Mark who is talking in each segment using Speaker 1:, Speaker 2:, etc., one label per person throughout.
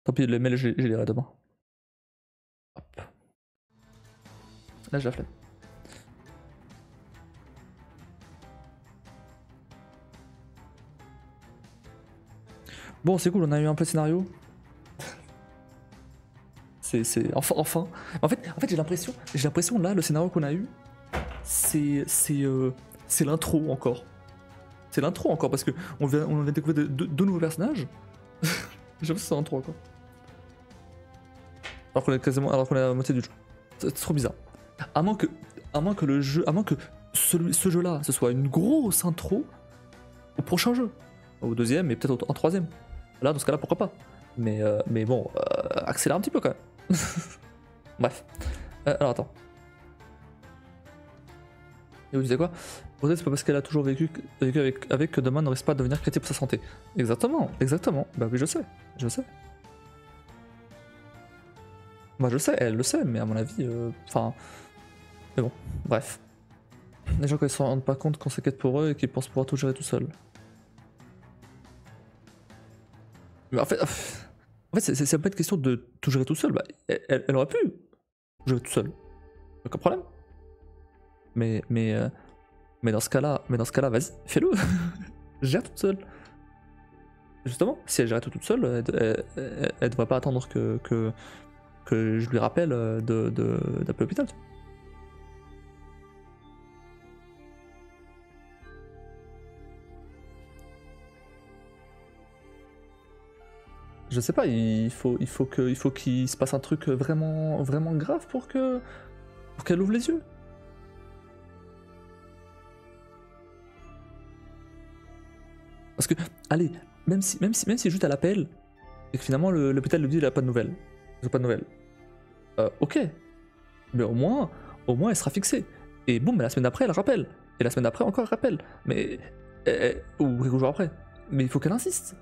Speaker 1: Tant pis, les mails, je les lirai demain. Hop. Là, j'ai la flemme. Bon, c'est cool, on a eu un peu de scénario. C'est enfin. En fait j'ai l'impression là, le scénario qu'on a eu, c'est l'intro encore. C'est l'intro encore parce que on vient de découvrir deux nouveaux personnages. J'ai l'impression que c'est l'intro encore. Alors qu'on est à la moitié du jeu. C'est trop bizarre. À moins que le jeu, à moins que ce jeu-là, ce soit une grosse intro au prochain jeu, au deuxième et peut-être en troisième. Là, dans ce cas-là, pourquoi pas. Mais bon, accélère un petit peu quand même. Bref. Alors attends. Et vous disiez quoi? Peut-être c'est pas parce qu'elle a toujours vécu avec que demain ne risque pas de devenir critique pour sa santé. Exactement. Bah oui, je sais. Bah je sais, elle le sait, mais à mon avis, enfin... mais bon, bref. Les gens quand ils se rendent pas compte qu'on s'inquiète pour eux et qu'ils pensent pouvoir tout gérer tout seul. Mais en fait c'est pas une question de tout gérer tout seul, bah elle aurait pu gérer tout seul. Aucun problème. Mais dans ce cas-là, vas-y, fais-le. Gère toute seule. Justement, si elle gérait tout toute seule, elle devrait pas attendre que je lui rappelle d'appeler l'hôpital. Je sais pas, il faut qu'il se passe un truc vraiment grave pour qu'elle ouvre les yeux. Parce que, allez, même si juste elle appelle et que finalement l'hôpital lui dit il a pas de nouvelles, ils ont pas de nouvelles. Ok, mais au moins elle sera fixée. Et boum, la semaine d'après elle rappelle. Et la semaine d'après encore elle rappelle. Mais ou quelques jours après. Mais il faut qu'elle insiste.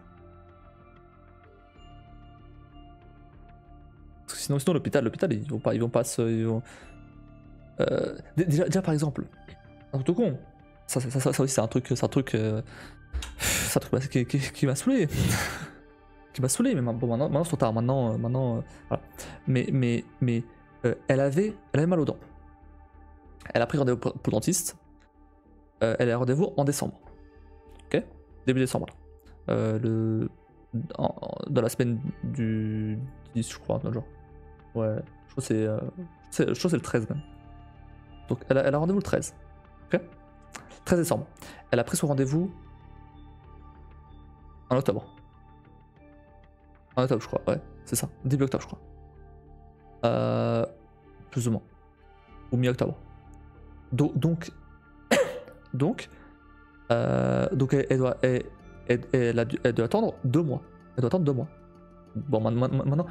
Speaker 1: Parce que sinon l'hôpital ils vont pas se. Déjà par exemple, un truc tout con. Ça aussi c'est un truc qui m'a saoulé. Qui m'a saoulé, mais bon, maintenant c'est trop tard. Maintenant, voilà. Mais elle avait mal aux dents. Elle a pris rendez-vous pour le dentiste. Elle a rendez-vous en décembre. Ok, début décembre. Dans la semaine du 10, je crois, genre. Ouais, je crois que c'est le 13 même. Donc elle a rendez-vous le 13. Ok, 13 décembre. Elle a pris son rendez-vous en octobre. En octobre, je crois, ouais, c'est ça. Début octobre, je crois. Plus ou moins. Ou mi-octobre. Donc elle doit attendre 2 mois. Elle doit attendre 2 mois. Bon, maintenant,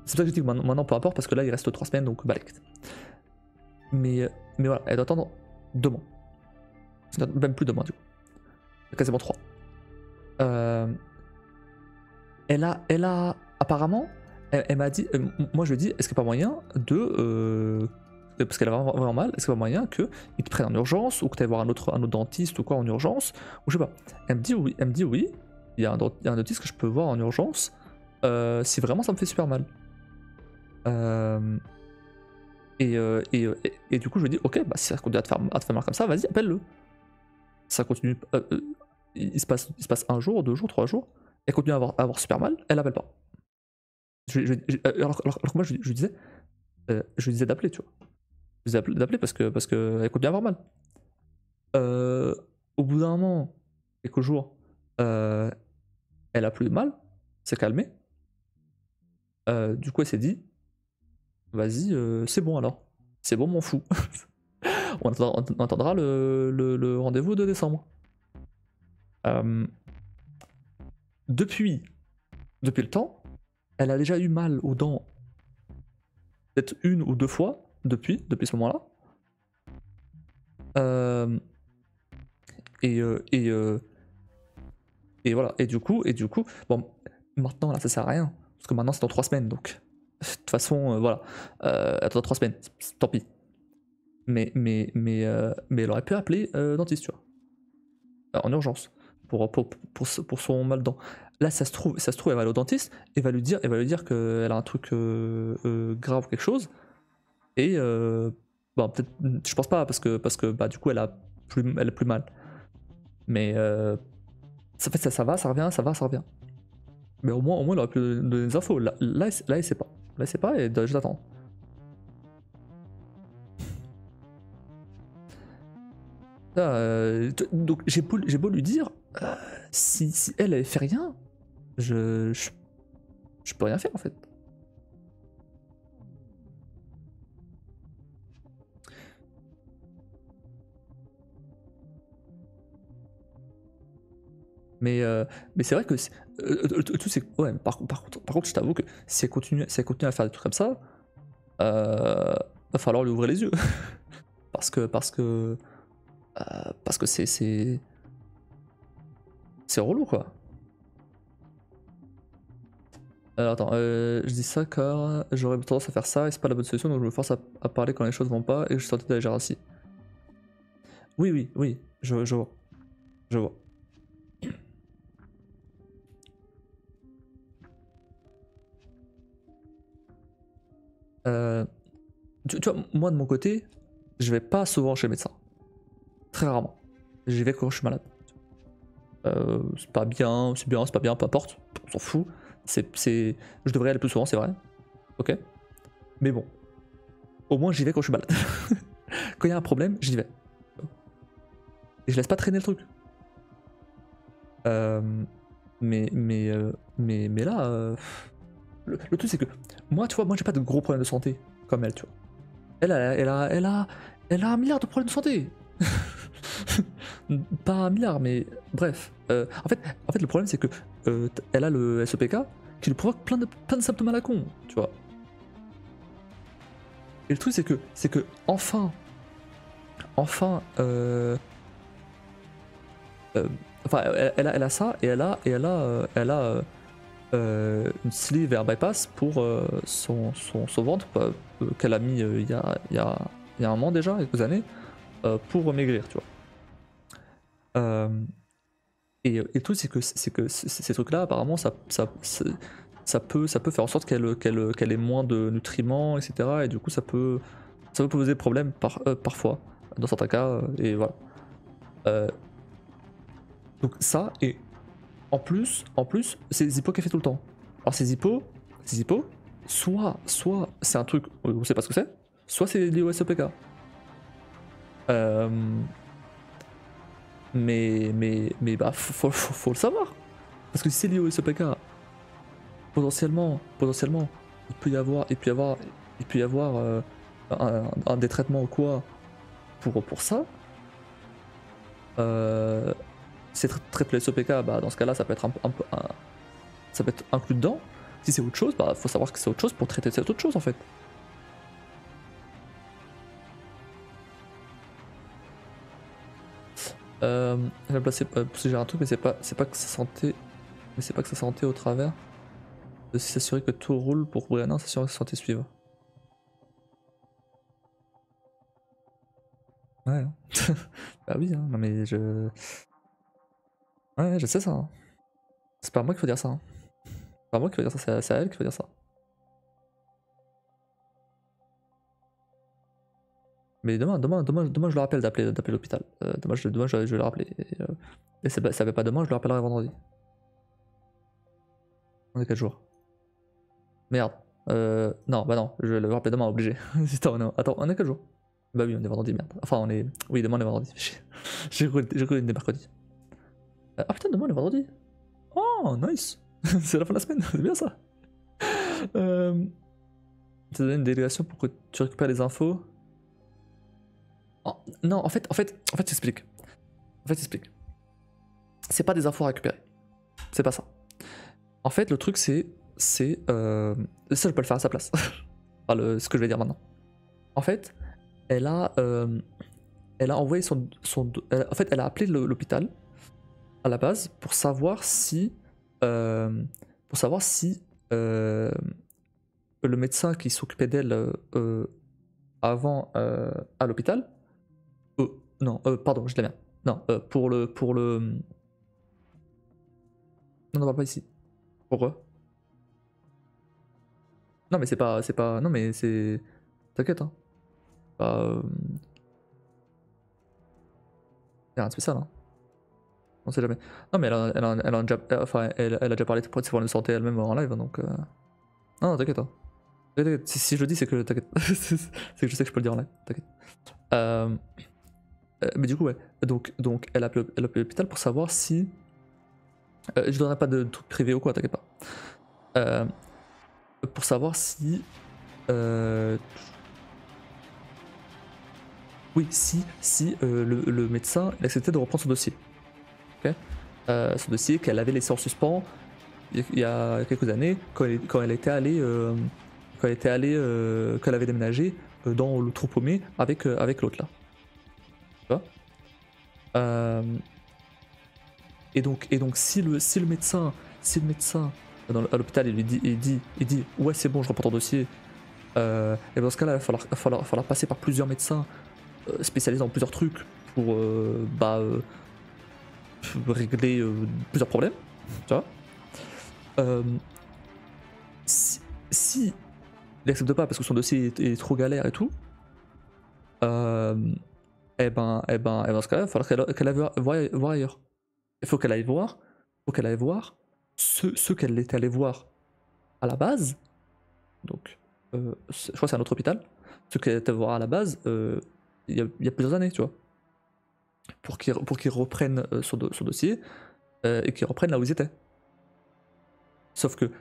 Speaker 1: c'est pour ça que je dis que maintenant, peu importe, parce que là, il reste 3 semaines, donc balèque. Mais voilà, elle doit attendre 2 mois. Même plus de 2 mois, du coup. Quasiment 3. Elle a apparemment, elle m'a dit, moi je lui ai dit, est-ce qu'il n'y a pas moyen de, parce qu'elle a vraiment mal, est-ce qu'il n'y a pas moyen qu'ils te prennent en urgence, ou que tu ailles voir un autre dentiste ou quoi en urgence, ou je sais pas. Elle me dit oui, il y a un dentiste que je peux voir en urgence, si vraiment ça me fait super mal. Et du coup je lui ai dit, ok, bah si ça continue à te faire mal comme ça, vas-y, appelle-le. Ça continue, il se passe 1 jour, 2 jours, 3 jours, elle continue à avoir super mal, elle appelle pas. Alors que moi je lui disais d'appeler, tu vois. Je lui disais d'appeler parce que elle continue à avoir mal. Au bout d'un moment, quelques jours, elle a plus de mal, s'est calmée. Du coup elle s'est dit, vas-y, c'est bon alors. C'est bon, m'en fous. on attendra le rendez-vous de décembre. Depuis le temps, elle a déjà eu mal aux dents peut-être 1 ou 2 fois depuis ce moment-là. Et voilà. Et du coup, bon, maintenant là, ça sert à rien parce que maintenant c'est dans 3 semaines, donc de toute façon, voilà. Attends, 3 semaines, tant pis. Mais elle aurait pu appeler dentiste, tu vois, en urgence, pour son mal de dents. Là, ça se trouve, elle va aller au dentiste et va lui dire qu'elle a un truc grave ou quelque chose. Et bon, peut-être, je pense pas parce que bah, du coup, elle a plus mal. Mais en fait, ça va, ça revient, ça va, ça revient. Mais au moins, il aurait pu donner des infos. Là, il sait pas. Là, il sait pas et il doit juste attendre. Là, donc j'ai beau lui dire, si elle fait rien, je peux rien faire en fait. Mais c'est vrai que le truc c'est que ouais, par contre je t'avoue que si elle continue à faire des trucs comme ça, va falloir lui ouvrir les yeux parce que c'est relou quoi. Alors attends, je dis ça car j'aurais tendance à faire ça et c'est pas la bonne solution donc je me force à parler quand les choses vont pas et que je suis tenté d'agir ainsi. Oui, je vois. Je vois. Euh, tu vois, moi de mon côté, je vais pas souvent chez le médecin. Très rarement. J'y vais quand je suis malade. C'est pas bien, c'est bien, c'est pas bien, peu importe. On s'en fout. Je devrais y aller plus souvent, c'est vrai. Ok. Mais bon, au moins j'y vais quand je suis malade. Quand il y a un problème, j'y vais. Et je laisse pas traîner le truc. Euh, mais là, le truc c'est que moi, tu vois, moi j'ai pas de gros problèmes de santé comme elle, tu vois. Elle a un milliard de problèmes de santé. Pas un milliard, mais bref. En fait, le problème c'est que elle a le SEPK qui lui provoque plein de symptômes à la con, tu vois. Et le truc c'est que enfin, euh, enfin, elle a ça et elle a une sleeve et un bypass pour son ventre qu'elle a mis il y a un moment déjà, quelques années, pour maigrir, tu vois. Et le truc, c'est que ces trucs-là, apparemment, ça peut faire en sorte qu'elle ait moins de nutriments, etc. Et du coup, ça peut poser problème parfois, dans certains cas, et voilà. Euh, donc ça, et en plus, c'est des hippos qu'elle fait tout le temps. Alors ces hippos, soit c'est un truc, on sait pas ce que c'est, soit c'est lié au SOPK. Euh, mais bah, faut le savoir. Parce que si c'est lié au SOPK, potentiellement, il peut y avoir un des traitements ou quoi pour ça. Si c'est traité le SOPK, bah dans ce cas-là, ça peut être ça peut être inclus dedans. Si c'est autre chose, bah faut savoir que c'est autre chose pour traiter cette autre chose en fait. Elle a placé pour suggérer un truc, mais c'est pas que sa santé, au travers de s'assurer que tout roule pour Brianna, s'assurer que sa santé suive. Ouais. Hein. Bah oui, hein, non mais je. Ouais, je sais ça. Hein. C'est pas moi qu'il faut dire ça. Hein. C'est pas moi qui faut dire ça, c'est à elle qu'il faut dire ça. Mais demain, je le rappelle d'appeler l'hôpital. Demain, je vais le rappeler. Et ça va pas demain, je le rappellerai vendredi. On est 4 jours. Merde. Non, bah non, je vais le rappeler demain, obligé. Attends, on est 4 jours. Bah oui, on est vendredi, merde. Enfin, on est. Oui, demain, on est vendredi. J'ai cru qu'on était mercredi. Ah putain, demain, on est vendredi. Oh, nice. C'est la fin de la semaine, c'est bien ça. Euh. Tu donné une délégation pour que tu récupères les infos. Oh, non, j'explique. J'explique. C'est pas des infos à récupérer. C'est pas ça. En fait, le truc, ça, je peux le faire à sa place. Enfin, ce que je vais dire maintenant. En fait, elle a, euh, elle a envoyé en fait, elle a appelé l'hôpital à la base euh, pour savoir si le médecin qui s'occupait d'elle avant à l'hôpital, non, pardon, je l'ai bien. Non, pour le Non, on parle pas ici. Pourquoi? Non, mais c'est pas. Non, mais c'est. T'inquiète, hein. Pas. Y'a rien de spécial, hein. On sait jamais. Non, mais elle a déjà, enfin, elle a déjà parlé de ses problèmes de santé elle-même en live, donc. Non, non, t'inquiète, hein. Si je le dis, c'est que t'inquiète. C'est que je sais que je peux le dire en live, t'inquiète. Mais du coup, ouais. Donc elle a appelé l'hôpital pour savoir si. Je donnerai pas de trucs privés ou quoi, t'inquiète pas. Pour savoir si. Oui, si le médecin il acceptait de reprendre son dossier. Okay, ce dossier qu'elle avait laissé en suspens il y a quelques années quand elle était allée. Qu'elle avait déménagé dans le trou paumé avec l'autre là. Tu vois et donc si le médecin à l'hôpital il dit ouais c'est bon je reprends ton dossier et dans ce cas là il va falloir passer par plusieurs médecins spécialisés dans plusieurs trucs pour régler plusieurs problèmes, tu vois. Si il accepte pas parce que son dossier est trop galère et tout, dans ce cas-là, il va falloir qu'elle aille voir ailleurs. Il faut qu'elle aille voir ceux qu'elle était allée voir à la base. Donc, je crois que c'est un autre hôpital. Ceux qu'elle était allée voir à la base, il y a plusieurs années, tu vois. Pour qu'ils reprennent son dossier et qu'ils reprennent là où ils étaient. Sauf que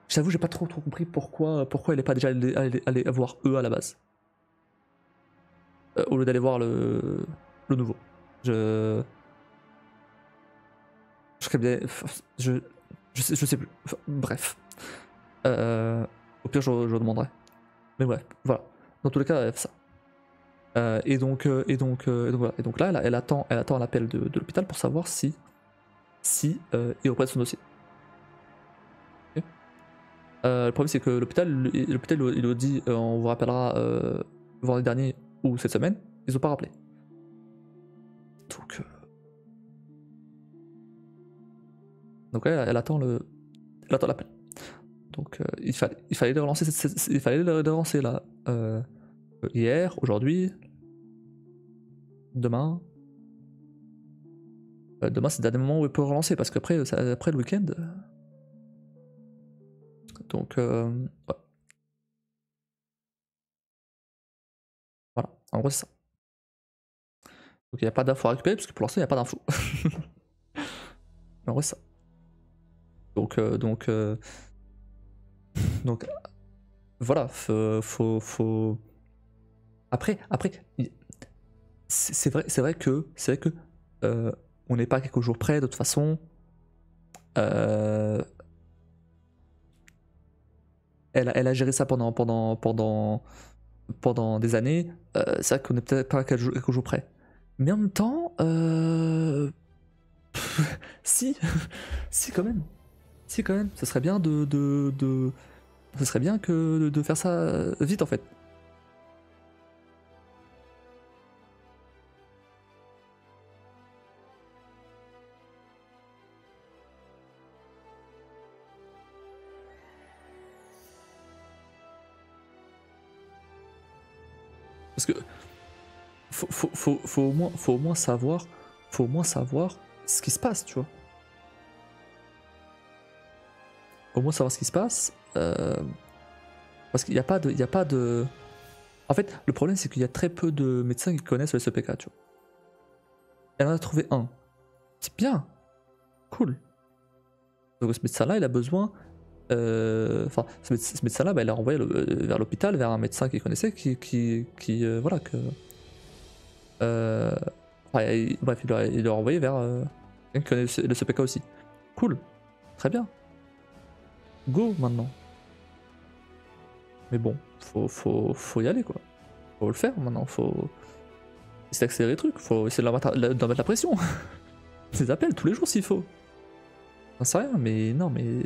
Speaker 1: j'avoue, j'ai pas trop compris pourquoi elle est pas déjà allée voir eux à la base. Au lieu d'aller voir le nouveau. Je serais bien. Je sais plus. Enfin, bref. Au pire, je demanderai. Mais bref, voilà. Dans tous les cas, ça. Et donc voilà. Et donc là, elle attend l'appel de l'hôpital pour savoir si il reprenne son dossier. Okay. Le problème, c'est que l'hôpital, il a dit on vous rappellera vendredi dernier ou cette semaine. Ils ont pas rappelé. Donc elle attend l'appel. Donc il fallait le relancer, là hier, aujourd'hui, demain. Demain c'est le dernier moment où il peut relancer parce qu'après après le week-end. Donc ouais. Voilà, en gros c'est ça. Donc il n'y a pas d'infos à récupérer parce que pour l'instant il n'y a pas d'infos. En gros c'est ça. Donc voilà, faut... Après, c'est vrai que on n'est pas à quelques jours près de toute façon. Elle a géré ça pendant des années. C'est vrai qu'on n'est peut-être pas à quelques jours près. Mais en même temps, si, si quand même, ça serait bien ça serait bien que de faire ça vite en fait. Parce que faut au moins savoir ce qui se passe, tu vois. Au moins savoir ce qui se passe. Parce qu'il n'y a pas de. En fait, le problème c'est qu'il y a très peu de médecins qui connaissent le SEPK, tu vois. Elle en a trouvé un. C'est bien. Cool. Donc ce médecin-là, il a besoin. Enfin, ce médecin-là, il l'a renvoyé vers l'hôpital, vers un médecin qu'il connaissait, voilà, que. Bref, il l'a renvoyé vers quelqu'un qui connaît le SEPK aussi. Cool. Très bien. Go maintenant. Mais bon, faut y aller quoi. Faut le faire maintenant, faut essayer d'accélérer les trucs, faut essayer d'en mettre la pression. Des appels tous les jours s'il faut. J'en sais rien, mais non, mais.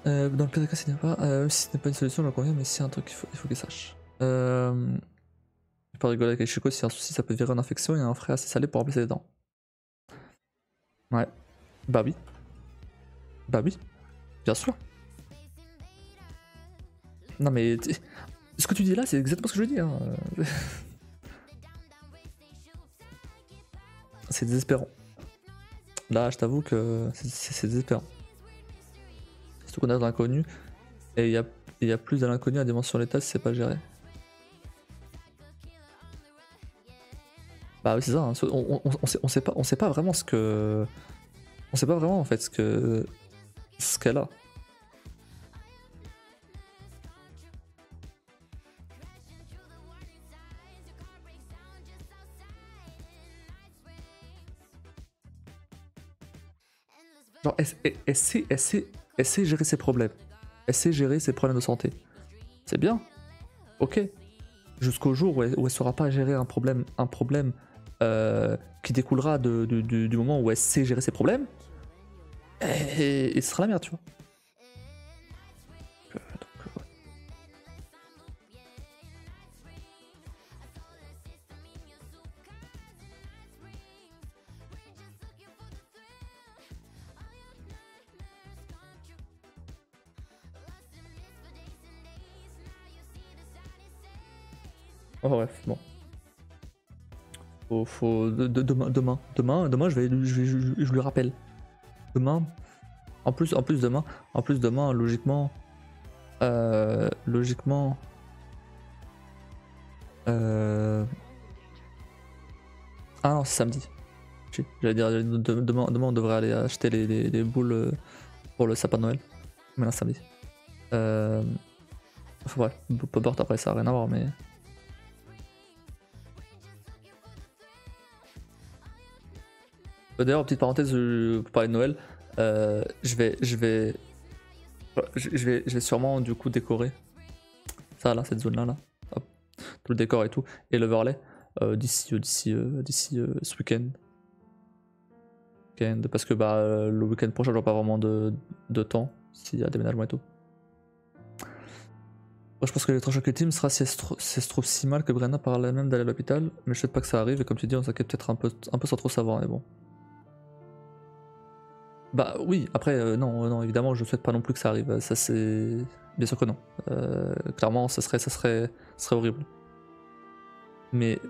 Speaker 1: Dans le pire des cas, si ce n'est pas une solution, je le conviens, mais c'est un truc qu'il faut qu'il sache. J'ai pas rigoler avec les chicots, s'il y a un souci, ça peut virer une infection et un frais assez salé pour remplacer les dents. Ouais. Bah oui. Bah oui. Bien sûr. Non mais ce que tu dis là, c'est exactement ce que je dis. Hein. C'est désespérant. Là, je t'avoue que c'est désespérant. Surtout qu'on a de l'inconnu. Et il y a plus de l'inconnu à dimension létale si c'est pas géré. Bah oui, c'est ça. Hein. On sait pas vraiment ce que. On sait pas vraiment en fait ce qu'elle a. Genre, elle sait gérer ses problèmes. Elle sait gérer ses problèmes de santé. C'est bien. Ok. Jusqu'au jour où elle saura pas gérer un problème qui découlera du moment où elle sait gérer ses problèmes. Et ce sera la merde, tu vois. Ouais. Oh, bref, bon. Demain, je lui rappelle. Demain, en plus demain, logiquement, ah non, c'est samedi. J'allais dire, demain, on devrait aller acheter les boules pour le sapin de Noël. Mais là, samedi. Enfin bref, peu importe, après ça n'a rien à voir, mais... D'ailleurs, petite parenthèse pour parler de Noël, je vais sûrement du coup décorer ça là, cette zone là, hop, tout le décor et tout, et l'overlay d'ici ce week-end. Parce que bah le week-end prochain j'aurai pas vraiment de temps s'il y a déménagement et tout. Moi, je pense que l'électrochoc ultime sera si elle se trouve si mal que Brenna parle elle-même d'aller à l'hôpital, mais je souhaite pas que ça arrive et comme tu dis on s'inquiète peut-être un peu sans trop savoir, mais bon. Bah oui, après non évidemment je souhaite pas non plus que ça arrive, ça c'est bien sûr que non. Clairement ça serait horrible. Mais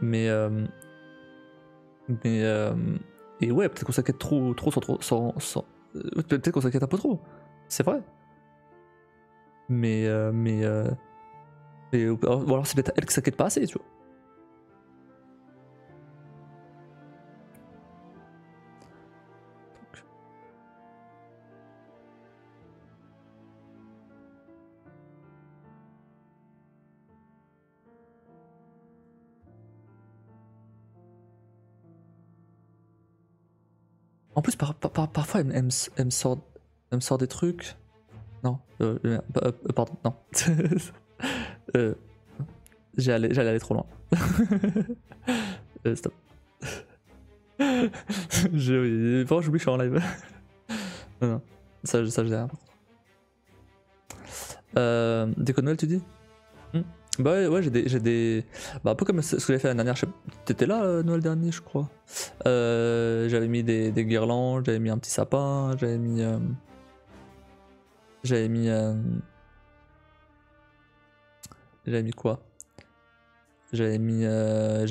Speaker 1: et ouais peut-être qu'on s'inquiète trop sans peut-être qu'on s'inquiète un peu trop. C'est vrai. Ou alors c'est peut-être elle qui s'inquiète pas assez, tu vois. En plus, parfois, elle me sort des trucs. Non, pardon, non. J'allais aller trop loin. Stop. J'oublie que je suis en live. Non, ça je dis rien. Déco de Noël, tu dis? Bah ouais, j'ai des. Bah, un peu comme ce que j'avais fait l'année dernière. T'étais là, Noël dernier, je crois. J'avais mis des guirlandes, j'avais mis un petit sapin, j'avais mis. J'avais mis quoi? J'avais mis un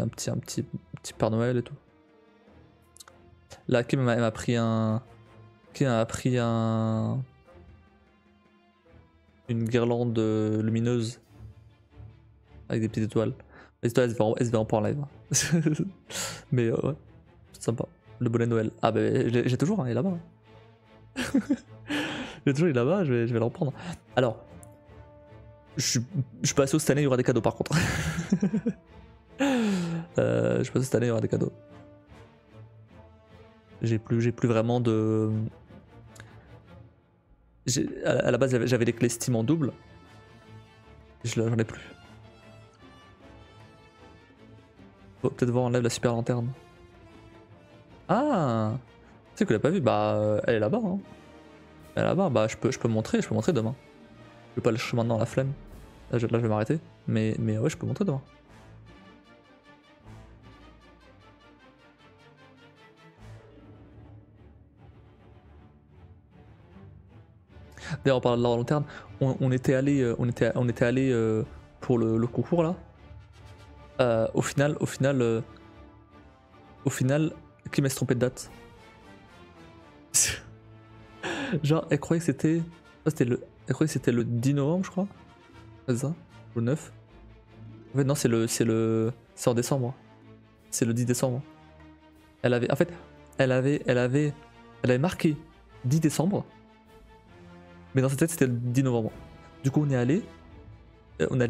Speaker 1: petit Père Noël et tout. Là, Kim m'a pris une guirlande lumineuse avec des petites étoiles. Les étoiles, elles se verront pas en live. Mais ouais, c'est sympa. Le bonnet Noël. Ah bah j'ai toujours, hein, il est là-bas. J'ai toujours, il est là-bas, je vais le reprendre. Alors, je suis pas sûr cette année il y aura des cadeaux par contre. Je suis pas sûr cette année il y aura des cadeaux. J'ai plus vraiment de... À la base j'avais les clés Steam en double. J'en ai plus. Faut peut-être voir en live la super lanterne. Ah, tu sais que l'a pas vu. Bah elle est là-bas. Hein. Elle est là-bas. Bah je peux montrer demain. Je vais pas le chercher maintenant, la flemme. Là, je vais m'arrêter. Mais ouais, je peux montrer demain. D'ailleurs, en parlant de la lanterne, on était allé, pour le concours là. Au final, qui m'a se trompé de date. Genre, elle croyait que c'était, elle croyait que c'était le 10 novembre, je crois. C'est ça, le 9. En fait, non, c'est en décembre. C'est le 10 décembre. Elle avait, en fait, elle avait marqué 10 décembre, mais dans sa tête c'était le 10 novembre. Du coup, on est allé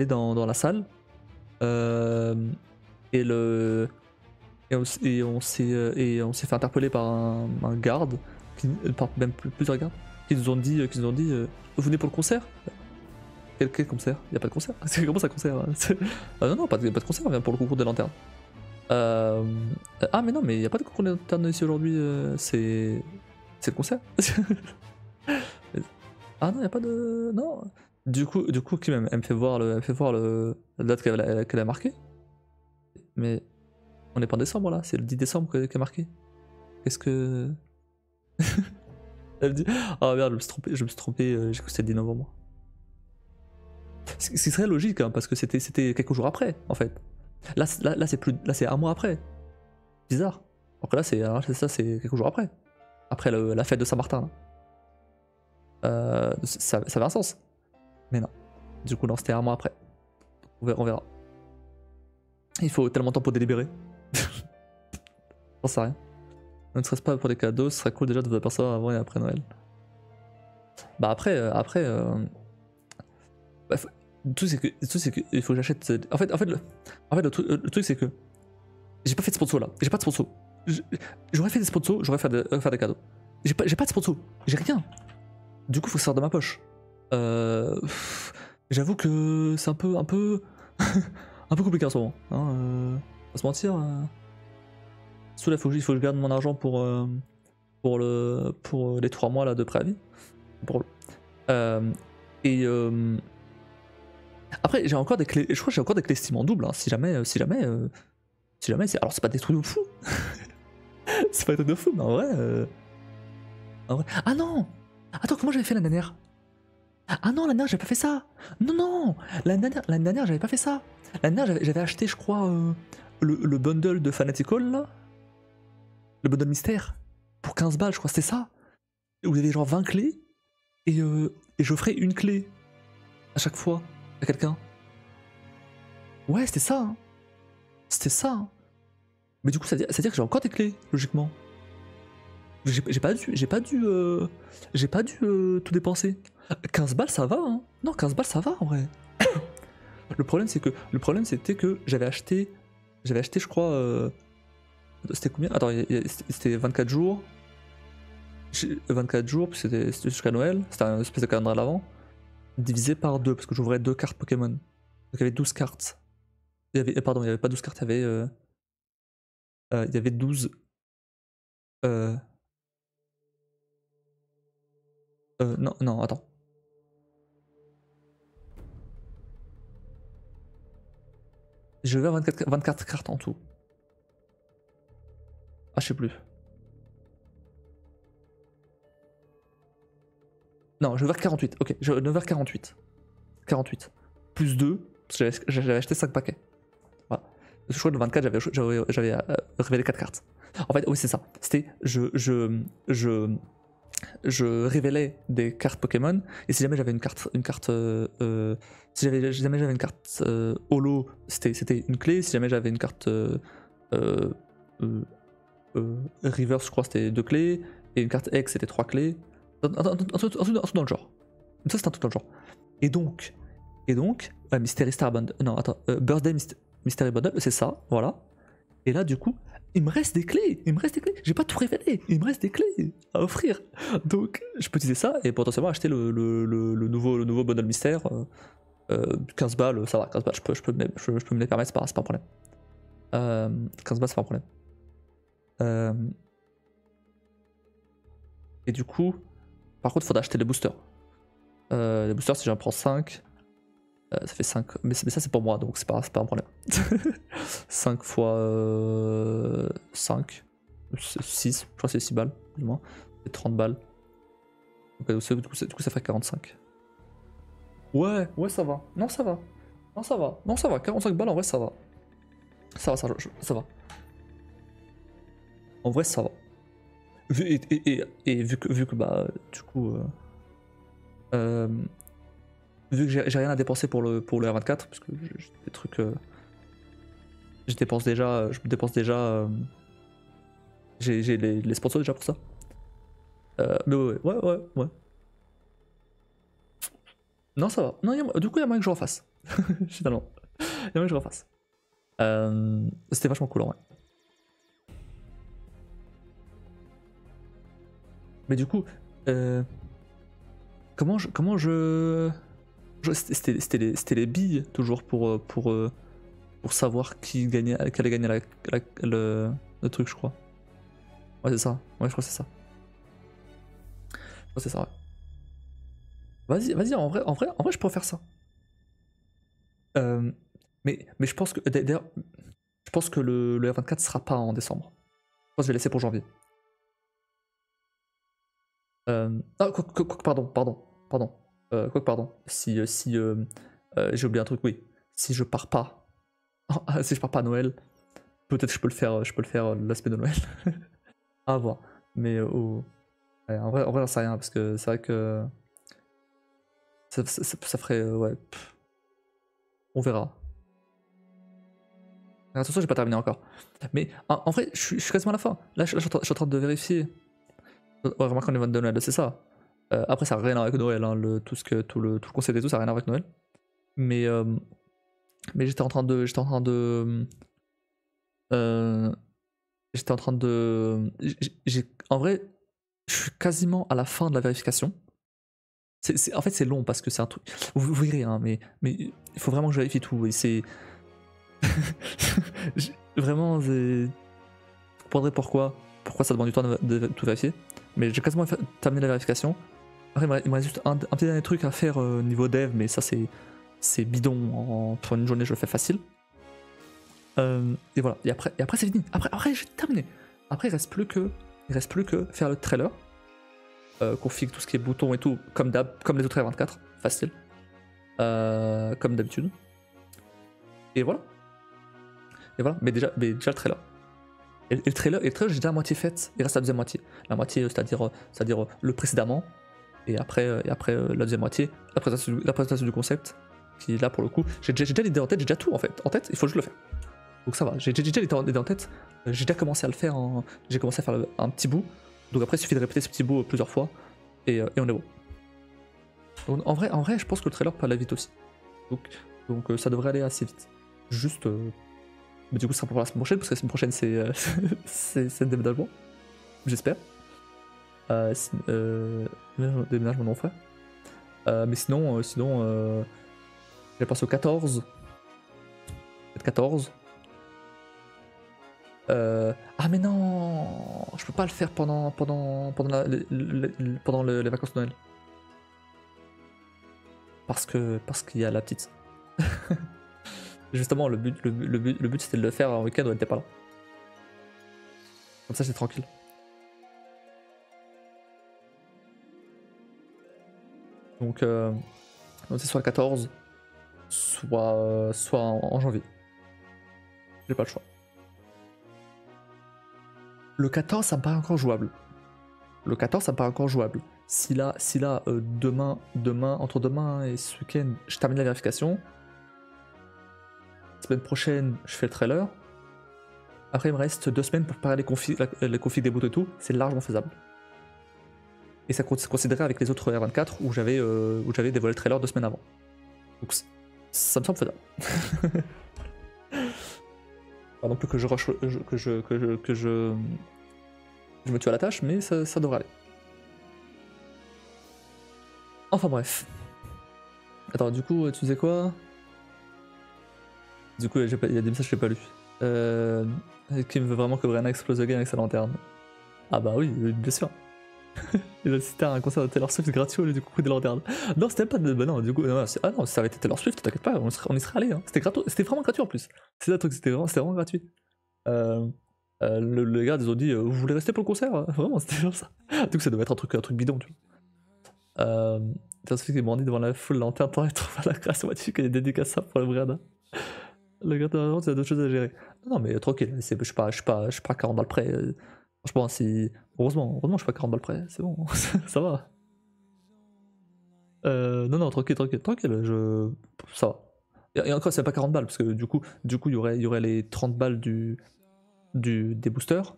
Speaker 1: dans la salle, euh, et et on s'est fait interpeller par un garde, par même plusieurs gardes, qui nous ont dit, vous venez pour le concert? Quel concert? Y a pas de concert. Comment ça concert? Non, non, pas de concert, on vient pour le concours des lanternes. Ah mais non, mais il y a pas de concours des lanternes ici aujourd'hui, c'est le concert. Ah non, y a pas de... Non. Du coup Kim, elle me fait voir la date qu'elle a marquée. Mais on est pas en décembre là, c'est le 10 décembre qu'elle a marqué. Qu'est-ce que... Elle me dit, ah merde, je me suis trompé, j'ai cru que c'était le 10 novembre. Ce qui serait logique, hein, parce que c'était quelques jours après, en fait. Là c'est un mois après. Bizarre. Donc là, c'est quelques jours après. Après la fête de Saint-Martin. Ça avait un sens. Mais non. Du coup, non, c'était un mois après. On verra. Il faut tellement de temps pour délibérer. J'en sais rien. Ne serait-ce pas pour des cadeaux, ce serait cool déjà de vous apercevoir avant et après Noël. Bah après, bah, le truc c'est que il faut que j'achète. En fait, le truc c'est que j'ai pas fait de sponsor là. J'ai pas de sponsor. J'aurais fait des sponsors, j'aurais fait faire des cadeaux. J'ai pas de sponsor. J'ai rien. Du coup, faut que ça sorte de ma poche. J'avoue que c'est un peu un peu compliqué en ce moment. Hein, pas se mentir. Sous là, il faut que je garde mon argent pour les 3 mois là de préavis. Après, j'ai encore des clés. Je crois que j'ai encore des clés Steam en double. Hein, si jamais c'est. Alors, c'est pas des trucs de fou. C'est pas des trucs de fou, mais en vrai. Ah non! Attends, comment j'avais fait l'année dernière? Ah non, l'année dernière, j'avais pas fait ça! Non, non! L'année dernière, j'avais pas fait ça! L'année dernière, j'avais acheté, je crois, le bundle de Fanatical, là. Le bundle mystère. Pour 15 balles, je crois, c'était ça. Où il y avait genre 20 clés. Et j'offrais une clé à chaque fois à quelqu'un. Ouais, c'était ça. Hein. C'était ça. Hein. Mais du coup, ça veut dire que j'ai encore des clés, logiquement. J'ai pas dû tout dépenser. 15 balles, ça va, hein. Non, 15 balles, ça va, en vrai. Le problème, c'était que j'avais acheté, je crois, c'était combien? Attends, c'était 24 jours. 24 jours, puis c'était jusqu'à Noël. C'était un espèce de calendrier à l'avant. Divisé par 2, parce que j'ouvrais 2 cartes Pokémon. Donc il y avait 12 cartes. Pardon, il y avait pas 12 cartes, il y avait 12... non, non, attends. Je vais à 24 cartes en tout. Ah, je sais plus. Non, je vais vers 48. Ok, je vais vers 48. 48. Plus 2, parce que j'avais acheté 5 paquets. Voilà. Je crois que le 24, j'avais révélé 4 cartes. En fait, oui, c'est ça. C'était. Je révélais des cartes Pokémon, et si jamais j'avais une carte. Si jamais j'avais une carte holo, c'était une clé. Si jamais j'avais une carte reverse, je crois, c'était 2 clés. Et une carte X, c'était 3 clés. Un truc dans le genre. Ça, c'est un truc dans le genre. Et donc, Mystery Star Bundle. Non, attends, Birthday Mystery Bundle, c'est ça, voilà. Et là, du coup, il me reste des clés. J'ai pas tout révélé. Il me reste des clés à offrir. Donc, je peux utiliser ça et potentiellement acheter le nouveau bundle mystère. 15 balles, ça va, 15 balles, je peux me les permettre, c'est pas un problème. 15 balles, c'est pas un problème. Et du coup, par contre, il faudra acheter les boosters. Les boosters, si j'en prends 5, Ça fait 5. Mais ça, c'est pour moi, donc c'est pas un problème. 5 fois 5. 6. Je crois que c'est 6 balles, plus ou moins. C'est 30 balles. Donc, du coup, ça fait 45. Ouais, ça va. Non, ça va. Non, ça va. Non, ça va. 45 balles, en vrai, ça va. Ça va. En vrai, ça va. Et vu que bah, du coup. Vu que j'ai rien à dépenser pour le R24, parce que j'ai des trucs. Je dépense déjà. J'ai les sponsors déjà pour ça. Mais ouais. Non, ça va. Non, du coup, il y a moyen que je refasse. Finalement. Il y a moyen que je refasse. C'était vachement cool en vrai. Mais du coup, comment je c'était les billes toujours pour savoir qui gagnait, quelle allait gagner le truc, je crois. Ouais, c'est ça. Ouais, je crois que c'est ça. Ouais, c'est ça, ouais. Vas-y, en vrai, je pourrais faire ça. Mais je pense que, d'ailleurs, je pense que le R24 sera pas en décembre. Je pense que je vais laisser pour janvier. Pardon. Pardon. Si j'ai oublié un truc, oui. Si je pars pas, si je pars pas à Noël, peut-être je peux le faire l'aspect de Noël. À voir. Mais ouais, en vrai, j'en sais rien parce que c'est vrai que ça ferait ouais. On verra. Attention, j'ai pas terminé encore. Mais en vrai, je suis quasiment à la fin. Là, je suis en train de vérifier. Ouais, remarque, on est 22 Noël, c'est ça. Après, ça n'a rien à voir avec Noël, hein, tout le concept et tout, ça n'a rien à voir avec Noël. Mais j'étais en train de. En vrai, je suis quasiment à la fin de la vérification. En fait, c'est long parce que c'est un truc. Vous verrez, hein, mais il faut vraiment que je vérifie tout. Et c'est. Vraiment, vous comprendrez pourquoi ça demande du temps de tout vérifier. Mais j'ai quasiment terminé la vérification. Après, il me reste juste un petit dernier truc à faire niveau dev, mais ça, c'est bidon. Pour une journée, je le fais facile. Et voilà. Et après c'est fini. Après, j'ai terminé. Après, il reste plus que faire le trailer. Config tout ce qui est bouton et tout, comme les autres R24. Facile. Comme d'habitude. Et voilà. Mais déjà le trailer. Et le trailer, j'ai déjà la moitié faite. Il reste la deuxième moitié. La moitié, c'est-à-dire le précédemment. Et après la deuxième moitié, la présentation du concept. Qui là pour le coup, j'ai déjà l'idée en tête, j'ai déjà tout en fait. Il faut juste le faire. Donc ça va, j'ai déjà l'idée en tête. J'ai déjà commencé à le faire. J'ai commencé à faire un petit bout. Donc après, il suffit de répéter ce petit bout plusieurs fois. Et on est bon. Donc, en vrai, je pense que le trailer peut aller vite aussi. Donc ça devrait aller assez vite. Juste. Mais du coup, ce sera pour la semaine prochaine, parce que la semaine prochaine, c'est le déménagement. J'espère. Déménagement de mon frère. Mais sinon, je passe au 14. Peut-être 14. Ah mais non, je peux pas le faire pendant les vacances de Noël. Parce qu'il y a la petite. Justement, le but c'était de le faire en week-end où elle était pas là. Comme ça, c'est tranquille. Donc c'est soit le 14, soit en janvier. J'ai pas le choix. Le 14, ça me paraît encore jouable. Si là, entre demain et ce week-end, je termine la vérification. La semaine prochaine, je fais le trailer. Après, il me reste 2 semaines pour préparer les configs des boutons et tout. C'est largement faisable. Et ça considéré avec les autres R24 où j'avais dévoilé le trailer 2 semaines avant. Donc ça me semble faisable. Pas non plus que je me tue à la tâche, mais ça devrait aller. Enfin bref. Attends, du coup, tu disais quoi? Du coup, il y a des messages que j'ai pas lus. Qui me veut vraiment que Brenna explose le game avec sa lanterne. Ah bah oui, bien sûr. Il a assisté à un concert de Taylor Swift gratuit au lieu du coup de l'order. Non, c'était pas de. Bah non, du coup, non, ah non, si ça avait été Taylor Swift, t'inquiète pas, on y serait allé. Hein. C'était gratuit, c'était vraiment gratuit en plus. C'est ça le truc, c'était vraiment gratuit. Euh, les gars, ils ont dit, vous voulez rester pour le concert? Vraiment, c'était genre ça. Du coup, ça devait être un truc bidon, tu vois. Taylor Swift est brandi devant la foule, lanterne, temps et trouve la grâce automatique et est dédicace ça pour le Brianna. Le gars de la vente, il y a d'autres choses à gérer. Non, mais tranquille, je suis pas à 40 balles près. Franchement, si. Heureusement, je suis pas à 40 balles près, c'est bon, ça va. Non, non, tranquille, ça va. Et encore, c'est pas 40 balles, parce que du coup, il y aurait les 30 balles des boosters.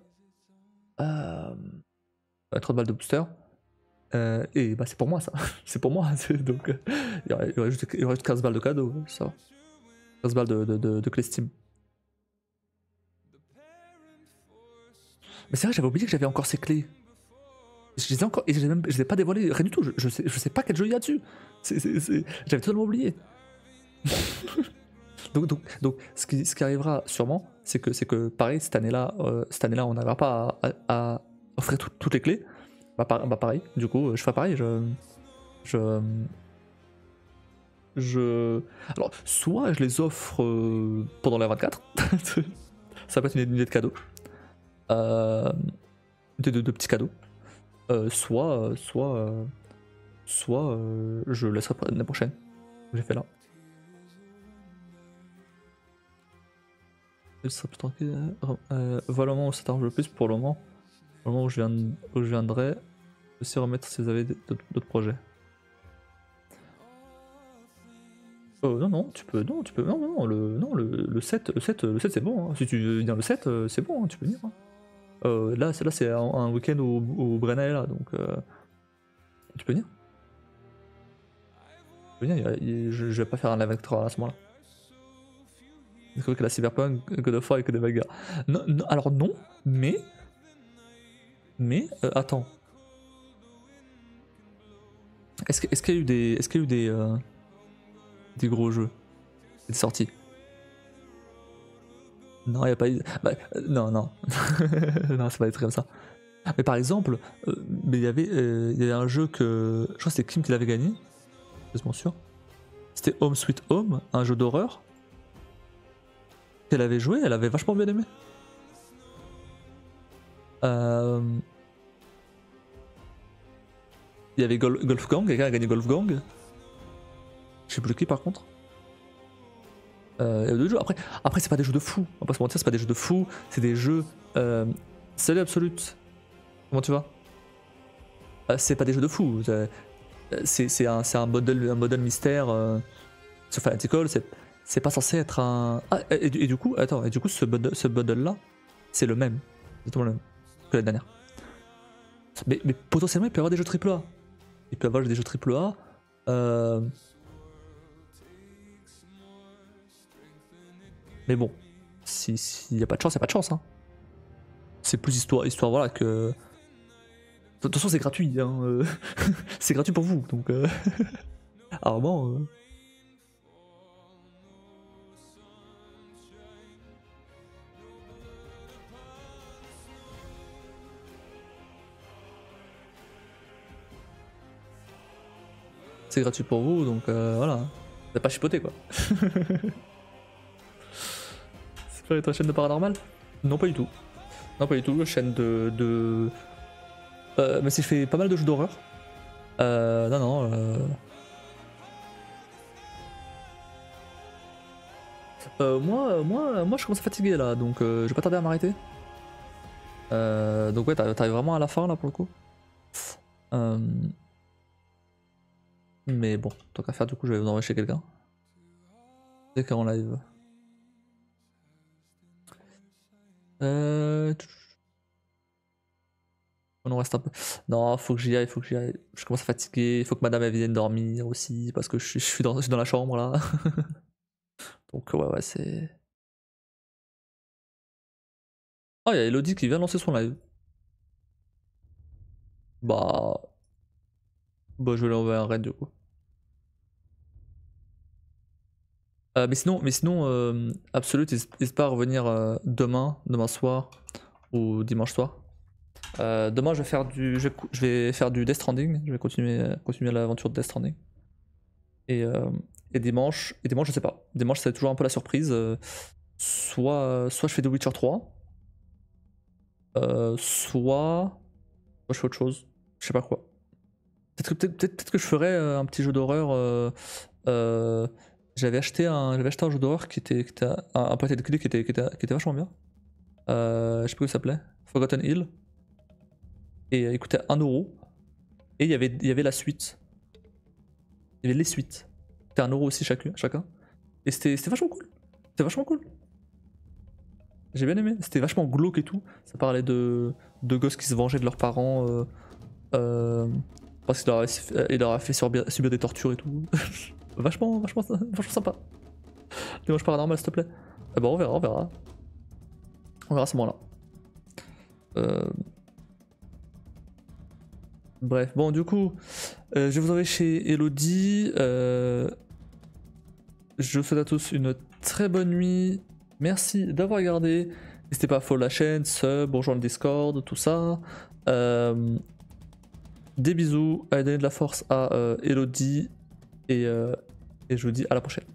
Speaker 1: 30 balles de booster. Et bah, c'est pour moi, ça. C'est pour moi. Donc, il y aurait juste 15 balles de cadeaux, ça va. 15 balles de clé Steam. Mais c'est vrai, j'avais oublié que j'avais encore ces clés. Je les ai encore, et je les ai pas dévoilées, rien du tout. Je sais pas quel jeu il y a dessus. J'avais totalement oublié. donc ce qui arrivera sûrement, c'est que pareil, cette année-là, on n'arrivera pas à offrir toutes les clés. Bah pareil, du coup, je ferai pareil. Alors, soit je les offre pendant la 24. Ça peut être une idée de cadeau. De petits cadeaux. Soit je laisserai pour l'année prochaine. J'ai fait là. Il sera plus tranquille. Voilà le moment où ça t'arrange le plus pour le moment. Au moment où je viendrai aussi remettre si vous avez d'autres projets. Non, tu peux, le 7 c'est bon. Hein. Si tu veux venir le 7, c'est bon, hein, tu peux venir. Hein. Là c'est un week-end où Brenna est là, donc tu peux venir. Je vais pas faire un live avec toi à ce moment-là. C'est vrai que la Cyberpunk, God of War et que des bagarres. Non, alors non, mais attends. Est-ce qu'il y a eu des gros jeux, des sorties? Non, il y a pas eu. Bah, non, non, c'est pas des trucs comme ça. Mais par exemple, mais il y avait un jeu que je crois que c'était Kim qui l'avait gagné, quasiment sûr. C'était Home Sweet Home, un jeu d'horreur. Elle avait joué, elle avait vachement bien aimé. Il y avait Golf Gang, quelqu'un a gagné Golf Gang. Je sais plus qui par contre. Il y a deux jeux. Après c'est pas des jeux de fou. On va pas se mentir, c'est pas des jeux de fou. C'est des jeux. Salut Absolute. Comment tu vas? C'est pas des jeux de fou. C'est un modèle mystère sur Fanatical. C'est pas censé être un. Ah, et du coup, attends, ce bundle là, c'est le même. C'est le même que la dernière. Mais potentiellement, il peut y avoir des jeux AAA. Il peut y avoir des jeux AAA. Mais bon, s'il n'y a pas de chance, il n'y a pas de chance. Hein. C'est plus histoire voilà que. De toute façon, c'est gratuit. Hein. C'est gratuit pour vous. Donc, rarement. C'est gratuit pour vous, donc voilà. Vous n'avez pas chipoté quoi. C'est pas ta chaîne de paranormal? Non, pas du tout. Non, pas du tout. Chaîne mais si je fais pas mal de jeux d'horreur. Non. Moi, je commence à fatiguer là, donc je vais pas tarder à m'arrêter. Donc ouais, t'arrives vraiment à la fin là pour le coup. Mais bon, tant qu'à faire, du coup, je vais vous envoyer chez quelqu'un. Quelqu'un en live. On en reste un peu. Non, faut que j'y aille, Je commence à fatiguer, il faut que madame elle vienne dormir aussi, parce que je suis dans la chambre là. Donc ouais, c'est... Oh, il y a Elodie qui vient lancer son live. Bah... Bah je vais lui envoyer un raid du coup. Mais sinon Absolute, n'hésite pas à revenir demain soir ou dimanche soir. Demain, je vais faire du Death Stranding. Je vais continuer l'aventure de Death Stranding. Et dimanche, je sais pas. Dimanche, c'est toujours un peu la surprise. Soit je fais The Witcher 3, soit je fais autre chose. Je sais pas quoi. Peut-être que je ferais un petit jeu d'horreur. J'avais acheté un jeu d'horreur qui était un point and click qui était vachement bien. Je sais pas comment ça s'appelait. Forgotten Hill. Et il coûtait 1€. Et il y avait la suite. Il y avait les suites. C'était 1€ aussi chacun. Et c'était vachement cool. C'était vachement cool. J'ai bien aimé. C'était vachement glauque et tout. Ça parlait de gosses qui se vengeaient de leurs parents. Parce qu'il leur a fait subir des tortures et tout. vachement sympa. Dimanche paranormal, s'il te plaît. Ah bon, on verra. On verra à ce moment-là. Bref, bon, du coup, je vais vous envoyer chez Elodie. Je vous souhaite à tous une très bonne nuit. Merci d'avoir regardé. N'hésitez pas à follow la chaîne, sub, rejoindre le Discord, tout ça. Des bisous, allez donner de la force à Elodie. Et je vous dis à la prochaine.